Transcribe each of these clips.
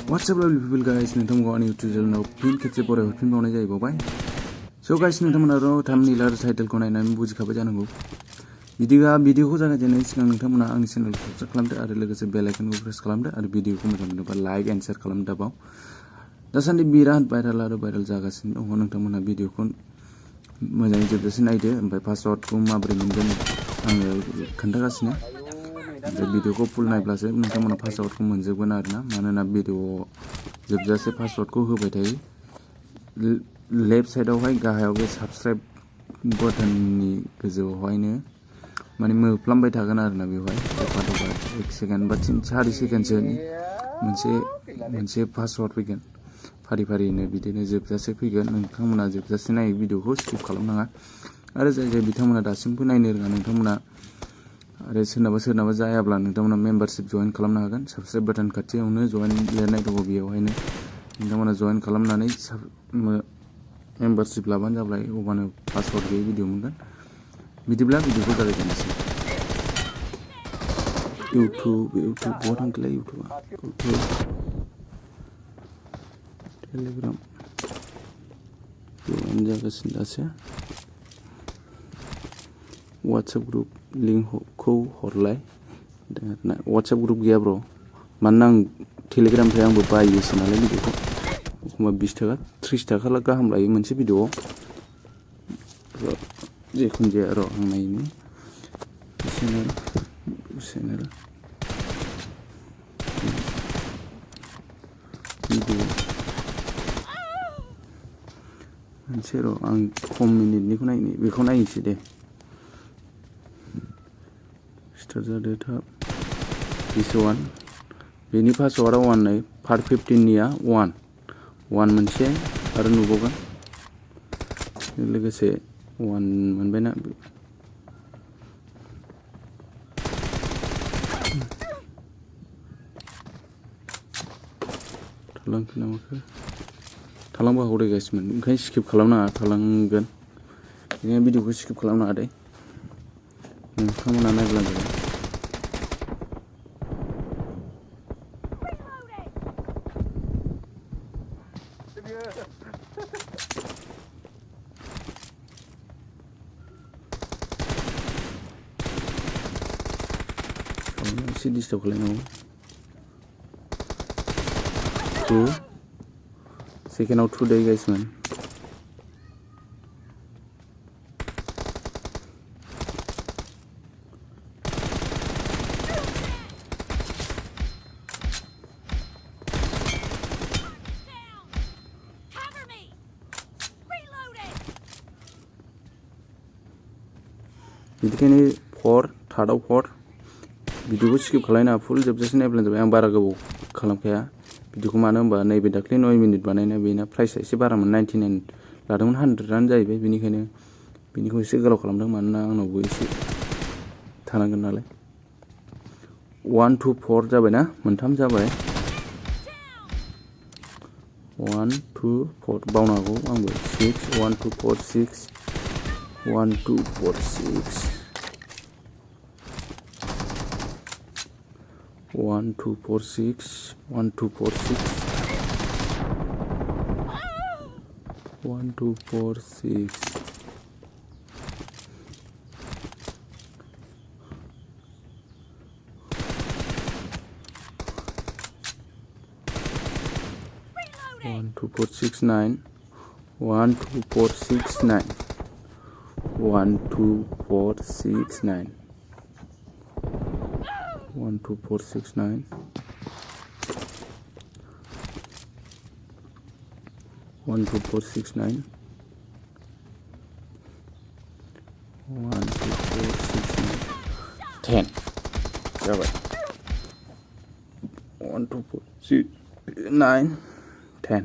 What's up people guys, नोंथांमोनखौ आंनि YouTube चेनेलाव फिन खेबसे बरायहर फिनबावनाय जाहैबाय। So guys, नोंथांमोनाथ' थाम्बनेल आरो टाइटेलखौ नायनानै बुजिखाबाय जानांगौ। भिडिअखौ जागायजेननायनि सिगां नोंथांमोना आंनि चेनेलखौ साबस्क्राइब खालामदो आरो लोगोसे बेल आइकनखौ प्रेस खालामदो आरो भिडिअखौ मोजां मोनोबा लाइक एन्ड शेयार खालामदो दाबाव। दासान्दि बिराद भाइरेल जागासिनो दङ। नोंथांमोना भिडिअखौ मोजाङै जोबजासिम नायदो, ओमफ्राय पासवार्डखौ माबोरै मोनगोन आङो खोन्थागासिनो। भिडिअखौ फुल नायब्लासो नोंथांमोना पासवार्डखौ मोनजोबगोन आरोना, मानोना भिडिअ जोबजासे पासवार्डखौ होबाय थायो। लेफ्ट साइडआवहाय गाहायाव बे साबस्क्राइब बटननि गोजौआवहायनो माने मोफ्लामबाय थागोन आरोना, बेवहाय दफा 1 सेकेन्ड बा 4 सेकेन्डसोनि मोनसे पासवार्ड फैगोन। फारिनो बिदिनो जोबजासे फैगोन। नोंथांमोना जोबजासे नायै भिडिअखौ स्किप खालामनाङा। आरो जाय बिथांमोना दासिमबो नायनो रोङा, नोंथांमोना आरो सोरनाबा जायाब्ला नोंथांमोना मेम्बारशिप जइन खालामनो हागोन। साबस्क्राइब बाटन खाथियावनो जइन लिरनाय दङ, बेयावहायनो नोंथांमोना जइन खालामनानै मेम्बारशिप लाबानो जाबाय, अब्लानो पासवार्ड गैयै भिडिअ मोनगोन। बिदिब्ला भिडिअखौ जागायजेननोसै। इउटुब बहा थांखोलाय इउटुबा? टेलिग्राम जइन जागासिनो दासो। वाट्सएप ग्रुप लिंकखौ हरलाय। वाट्सएप ग्रुप गैया ब्र', मानोना आं टेलिग्रामनिफ्राय आंबो बायोसो नालाय भिडिअखौ। एखमबा 20 थाखा 30 थाखा गाहाम लायो मोनसे भिडिअआव। जिखुनु जाया र' आं नायनि चेनेल भिडिअ मोनसे र' आं खम मिनिटनिखौ नायनि, बेखौ नायनोसै दे। स्टार्ट जादो थाब। दिस 1 बेनि पासवार्डआ 1 नै, पार्ट 15निया 1 मोनसे आरो नुबावगोन लोगोसे 1 मोनबायना। थालांखो नामाखो? थालांबो हागौ दे गाइसमोन, ओंखायनो स्किप खालामनाङा, थालांगोन। बिदिनो भिडिअखौ स्किप खालामनाङा दे, नोंथांमोना नायब्लानो जाबाय। एसे डिस्टार्ब खालामनांगौ। 2 सेकेन्डआव 2 दे गाइसमोन। बिदिखायनो 4 थार्डआव 4 भिडिअखौ स्किप खालामनाङा, फुल जोबजासे नायब्लानो जाबाय। आं बारा गोबाव खालामखाया भिडिअखौ, मानो होनबा नैबे दाख्लै 9 मिनिट बानायनाय बेना प्राइसआ एसे बारामोन, 99 लादोंमोन, 100आनो जाहैबाय। बेनिखायनो बेनिखौ एसे गोलाव खालामदों, मानोना आंनावबो एसे थानांगोन नालाय। 1 2 4 जाबायना, मोनथाम जाबाय। 1 2 4 बावनो हागौ आंबो। 6 1 2 4 6 1 2 4 6 1 2 4 6 1 2 4 6 1 2 4 6 1 2 4 6 9 1 2 4 6 9 1 2 4 6 9 1 2 4 6 9 1 2 4 6 9 1 2 4 6 9 10 जाबाय। 1 2 4 6 9 10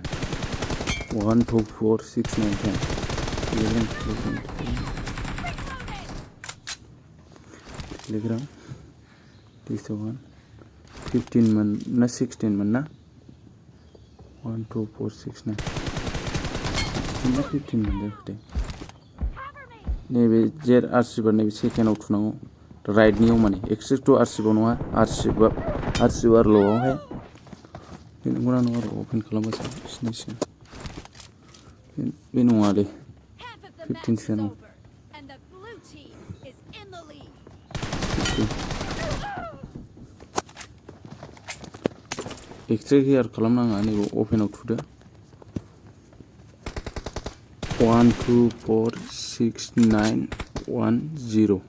1 2 4 6 9 10 11 टेलिग्राम दिस 1 15 मोन ना 16 मोन ना? 1 2 4 6 9 15 मोनजाखो दे। नैबे जेर आरसिबार नैबे सेकेन्डआव थुनांगौ, राइटनियाव, माने एक्सेस टु आरसिबाव नङा, आरसिबारल'आवहाय बे नंगौना नङा र' अपेन खालामबासो सिनायसिगोन। बे नङालै 15 सो जानांगौ। एक्सट्रा हेयार खालामनाङा नैबे अपेनाव थुदो 1 2 4 6 9 1 0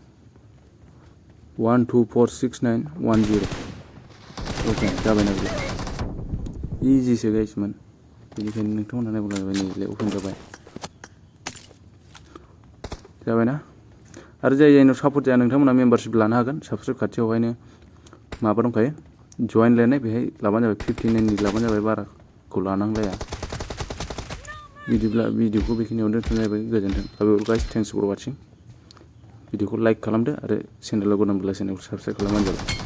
1 2 4 6 9 1 0 अके जाबायना बे इजिसो गाइसमोन बेनिखायनो नोंथांमोना नायब्ला नै अपेन जाबायना आरो जाय जायनाव सापर्ट जाया नोंथांमोना मेम्बारशिप लानो हागोन साबस्क्राइब खाथियावहायनो माबा दंखायो जइन लायनाय बेहाय लाबानो जाबाय 59 लाबानो जाबाय बाराखौ लानांलाया बिदिब्ला भिडिअखौ बेखिनियावनो दोनथ'नाय जाबाय गोजोन्थों गाइस थेंक्स फर वाचिं भिडिअखौ लाइक खालामदो आरो चेनेलाव गोदानब्ला चेनेलखौ साबस्क्राइब खालामबानो जाबाय।